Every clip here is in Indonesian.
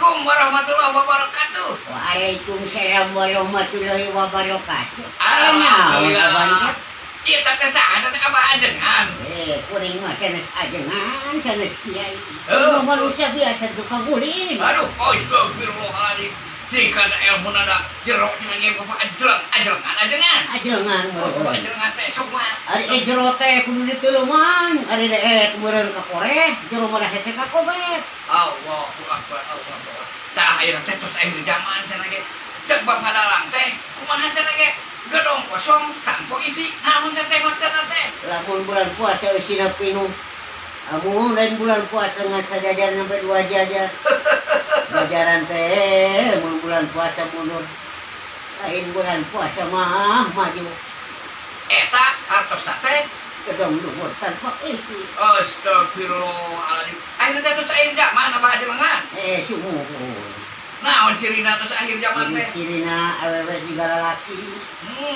Assalamualaikum warahmatullahi wabarakatuh. Waalaikumsalam warahmatullahi wabarakatuh. Alhamdulillah. Iya tante saha tante abah ajengan. Kuring mah sanes ajengan, sanes kiai. Oh. Manusia biasa tukang ulin. Aduh, astagfirullahaladzim. Jika ada ilmu nada jeruk di lagi bapak ajelengan. Ajengan. Ajelengan teh sok mah. Ari jero teh kudu dituluman, ari daet meureun ka koreh, jero mah hese ka kobet. Allahu akbar, Allahu akbar. Tah ayeuna teh tos akhir zaman cenah ge. Cek bab ngadalang teh, kumaha cenah ge? Gedong kosong tanpa isi. Namun teh laksana teh. Lamun bulan puasa eusina pinuh. Amun lain bulan puasa ngan sajajar sampai 2 jajar. Jajaran teh mun bulan puasa mundur. Lain bulan puasa mah maju. Eta hartosna teh Gedong luhur tanpa isi. astagfirullahaladzim. Ayeuna teh tos akhir zaman abah ajelengan. Sumuhun. Naon cirina tos akhir zaman teh? Ciri-cirina awewe juga lalaki.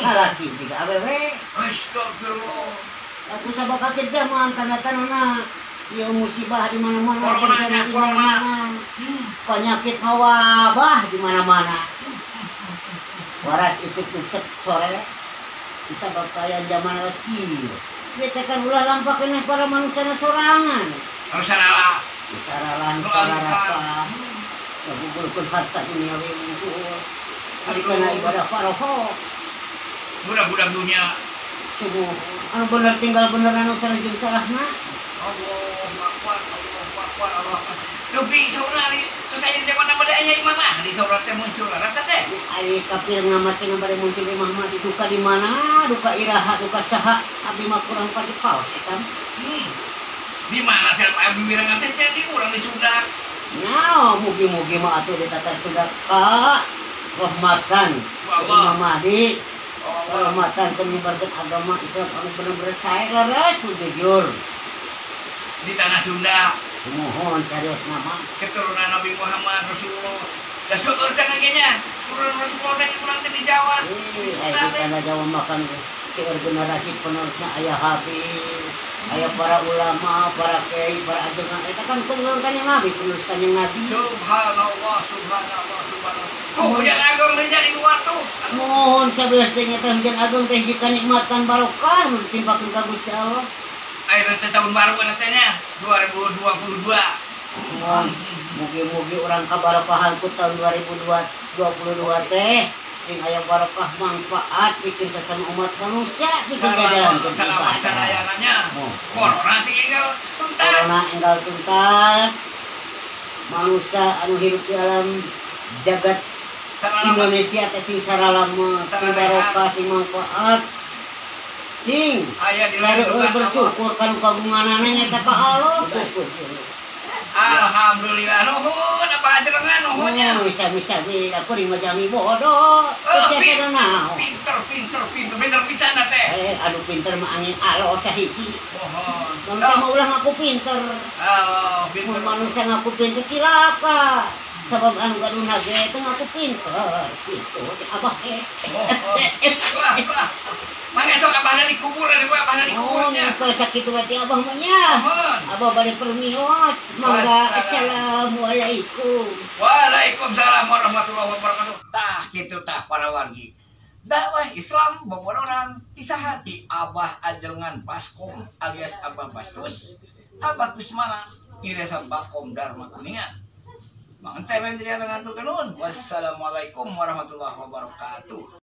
Lalaki juga awewe. Astagfirullah. Aku sabak akhir zaman tanda-tandana. Ya musibah di mana-mana, Corona, bencana di corona. mana-mana. Penyakit wabah di mana-mana. Waras isuk sore. Bisa bakayan zaman awas kieu. Kita kan ulah lampakeun para manusia sorangan. Harus salah. Saralan sararapa. Ngagugulkeun harta duniawi unggul. Ari kana ibadah paroho. Budak-budak dunia. Sungguh anu bener tinggal bener anu sareng salahna. Allahu akbar, Allahu akbar, Allahu akbar. Dupi saurari, terus ayeuna teh mana bade aya imam mah di saurari teh muncul rasa teh. Ari kafir ngamaceun bade muncul imam mah duka di mana? Duka iraha, duka saha? Abdi mah kurang pati paos eta. Di mana teh abdi mirangan teh di urang di Sudak. Nya, mugi-mugi mah atuh ditata sedekah rahmatan Allah. Imam Mahdi. Allah. Rahmatan penyebarkan agama Islam anu bener-bener sae leres ku jujur. Di tanah Sunda, Mohon carios nama. keturunan Nabi Muhammad Rasulullah. Da seueur teh nya, keturunan Rasulullah teh urang teh di Jawa. Di Sunda Aya teh. tanda Jawa makan seueur generasi penerusna aya hafiz, aya para ulama, para kiai, para ajengan eta kan keturunan Kanjeng Nabi, penerus Kanjeng Nabi. Subhanallah, subhanallah, subhanallah. Hujan agung teh jadi dua tuh. Mohon sabeus teh nyata hujan agung teh jika nikmatan barokah nu ditimpakeun ka Gusti Allah. Ayeuna teh tahun baru kana teh nya 2022. Mohon mugi-mugi urang kabarokahan ku tahun 2022 teh sing aya barokah manfaat bikin sesama umat manusia bikin jajaran ke Selamat sadayananya. Corona sih enggal tuntas. Corona enggal tuntas. Manusia anu hidup di alam jagat Indonesia teh sing saralama, sing barokah, sing manfaat. Sing Aya di sareueur bersyukur kanu kagunganana nyata ka Allah. Alhamdulillah nuhun apa ajelengan nuhunnya. Bisa-bisa aku lima jami bodoh. Kecil naon. Pinter pisan teh. Aduh pinter mah angin alo sahiji. Mohon. Manusia mah ulah ngaku pinter. Halo, pinter. Mun manusia ngaku pinter cilaka. Sabab anu gaduna ge teh ngaku pinter. Kitu cek abah Wah. Mangga sok abahna dikubur ada gua abahna dikuburnya. Kalau sakitu berarti abah mah nya. Mohon. Abah bade permios. Mangga assalamualaikum. Waalaikumsalam warahmatullahi wabarakatuh. Tah kitu tah para wargi. Dakwah Islam bobodoran kisah hati Abah Ajelengan Baskom alias Abah Bastus. Abah Kusmana Iresa Bakom Dharma Kuningan. Mang ente mendirian dengan tukenun. Wassalamualaikum warahmatullahi wabarakatuh.